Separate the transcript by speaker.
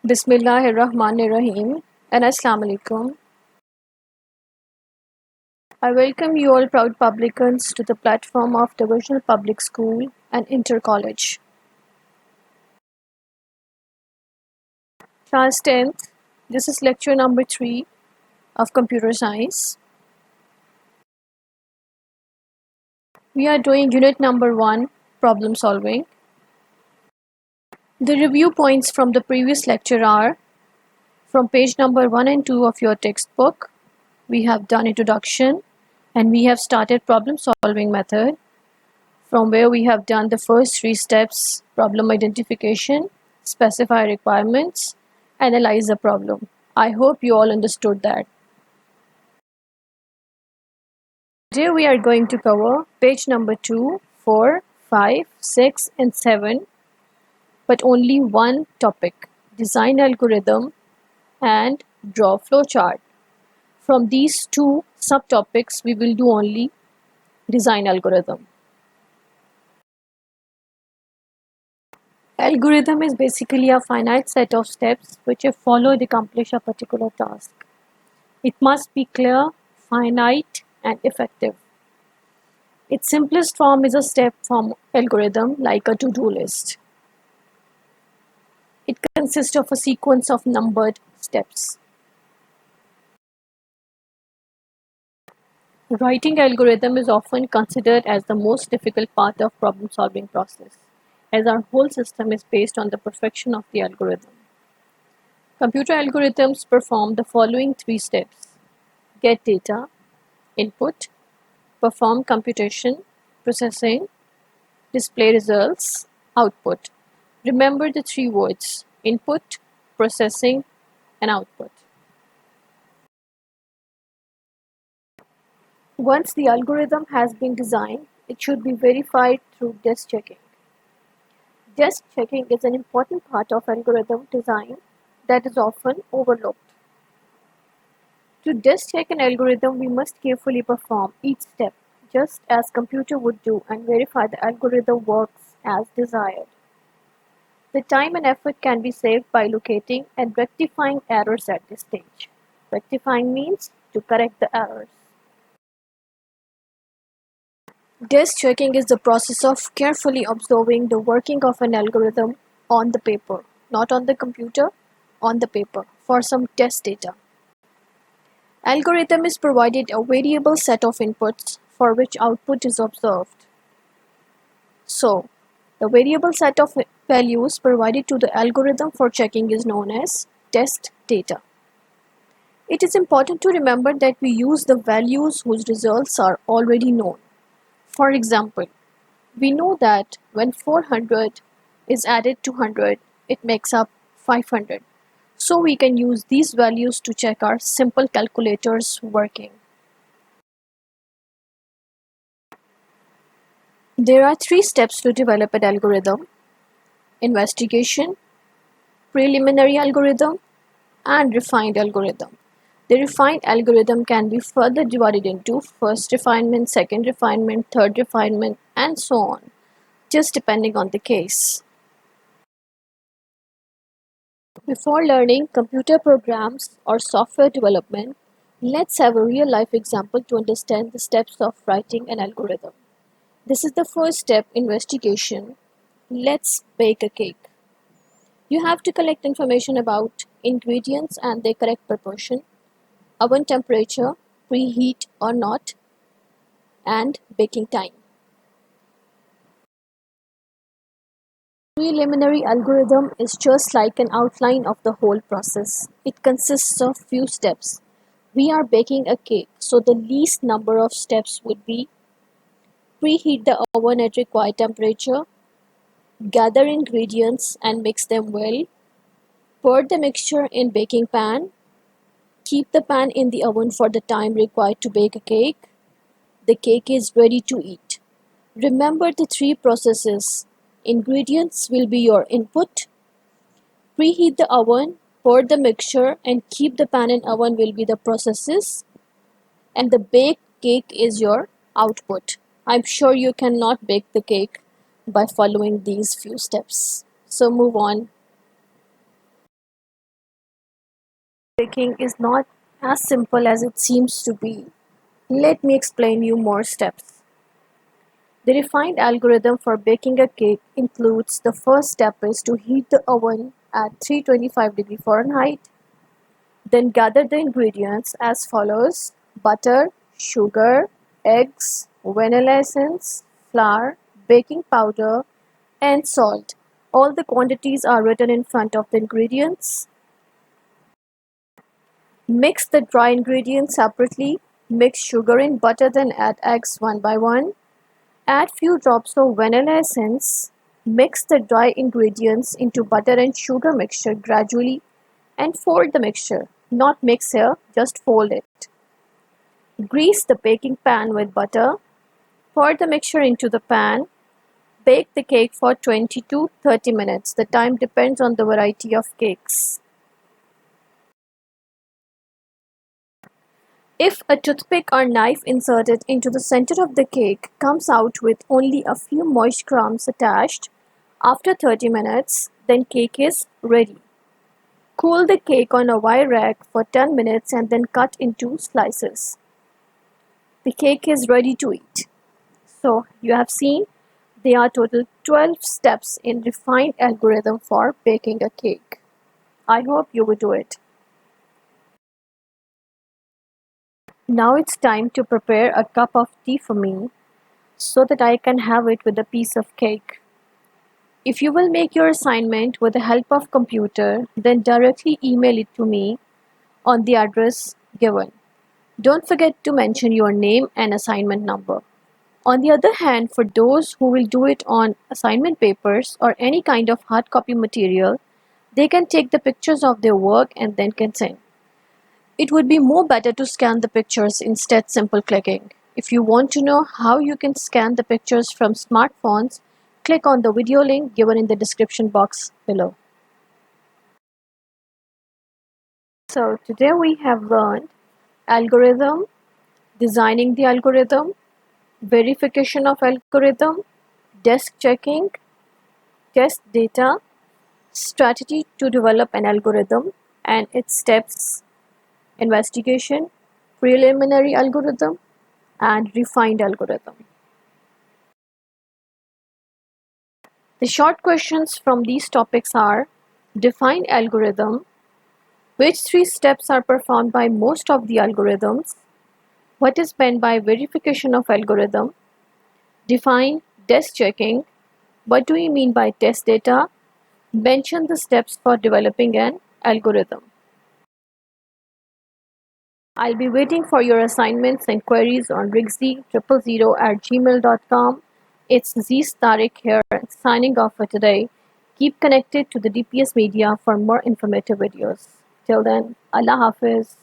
Speaker 1: Bismillahirrahmanirrahim and Assalamu alaikum. I welcome you all proud publicans to the platform of Divisional Public School and Inter College. Class 10th, this is lecture number 3 of Computer Science. We are doing unit number 1, problem solving. The review points from the previous lecture are from page number 1 and 2 of your textbook. We have done introduction and we have started problem solving method, from where we have done the first 3 steps: problem identification, specify requirements, analyze the problem. I hope you all understood that. Today we are going to cover page number 2, 4, 5, 6 and 7, but only one topic: design algorithm and draw flowchart. From these two subtopics we will do only design algorithm. Algorithm is basically a finite set of steps which, if followed, accomplish a particular task. It must be clear, finite, and effective. Its simplest form is a step-form algorithm, like a to-do list. It consists of a sequence of numbered steps. Writing algorithm is often considered as the most difficult part of problem-solving process, as our whole system is based on the perfection of the algorithm. Computer algorithms perform the following 3 steps: get data, input, perform computation, processing, display results, output. Remember the 3 words: input, processing, and output. Once the algorithm has been designed, it should be verified through desk checking. Desk checking is an important part of algorithm design that is often overlooked. To desk check an algorithm, we must carefully perform each step, just as computer would do, and verify the algorithm works as desired. The time and effort can be saved by locating and rectifying errors at this stage. Rectifying means to correct the errors. Desk checking is the process of carefully observing the working of an algorithm on the paper, not on the computer, on the paper, for some test data. Algorithm is provided a variable set of inputs for which output is observed. So, the variable set of values provided to the algorithm for checking is known as test data. It is important to remember that we use the values whose results are already known. For example, we know that when 400 is added to 100, it makes up 500. So we can use these values to check our simple calculators working. There are 3 steps to develop an algorithm: investigation, preliminary algorithm, and refined algorithm. The refined algorithm can be further divided into first refinement, second refinement, third refinement, and so on, just depending on the case. Before learning computer programs or software development, let's have a real-life example to understand the steps of writing an algorithm. This is the first step: investigation. Let's bake a cake. You have to collect information about ingredients and their correct proportion, oven temperature, preheat or not, and baking time. Preliminary algorithm is just like an outline of the whole process. It consists of few steps. We are baking a cake, so the least number of steps would be: preheat the oven at required temperature, gather ingredients and mix them well, pour the mixture in baking pan, keep the pan in the oven for the time required to bake a cake. The cake is ready to eat. Remember the 3 processes. Ingredients will be your input, preheat the oven, pour the mixture and keep the pan in oven will be the processes, and the baked cake is your output. I'm sure you cannot bake the cake by following these few steps. So move on. Baking is not as simple as it seems to be. Let me explain you more steps. The refined algorithm for baking a cake includes the first step is to heat the oven at 325 Fahrenheit. Then gather the ingredients as follows: butter, sugar, eggs, vanilla essence, flour, baking powder, and salt. All the quantities are written in front of the ingredients. Mix the dry ingredients separately. Mix sugar in butter, then add eggs one by one. Add few drops of vanilla essence. Mix the dry ingredients into butter and sugar mixture gradually and fold the mixture. Not mix here, just fold it. Grease the baking pan with butter. Pour the mixture into the pan. Bake the cake for 20 to 30 minutes. The time depends on the variety of cakes. If a toothpick or knife inserted into the center of the cake comes out with only a few moist crumbs attached after 30 minutes, then cake is ready. Cool the cake on a wire rack for 10 minutes and then cut into slices. The cake is ready to eat. So you have seen there are total 12 steps in refined algorithm for baking a cake. I hope you will do it. Now it's time to prepare a cup of tea for me so that I can have it with a piece of cake. If you will make your assignment with the help of computer, then directly email it to me on the address given. Don't forget to mention your name and assignment number. On the other hand, for those who will do it on assignment papers or any kind of hard copy material, they can take the pictures of their work and then can send. It would be more better to scan the pictures instead simple clicking. If you want to know how you can scan the pictures from smartphones, click on the video link given in the description box below. So today we have learned algorithm, designing the algorithm, verification of algorithm, desk checking, test data, strategy to develop an algorithm and its steps, investigation, preliminary algorithm, and refined algorithm. The short questions from these topics are: define algorithm, which three steps are performed by most of the algorithms, what is meant by verification of algorithm, define desk checking, what do you mean by test data, mention the steps for developing an algorithm. I'll be waiting for your assignments and queries on rigzy000@gmail.com. It's Aziz Tariq here, signing off for today. Keep connected to the DPS Media for more informative videos. Till then, Allah Hafiz.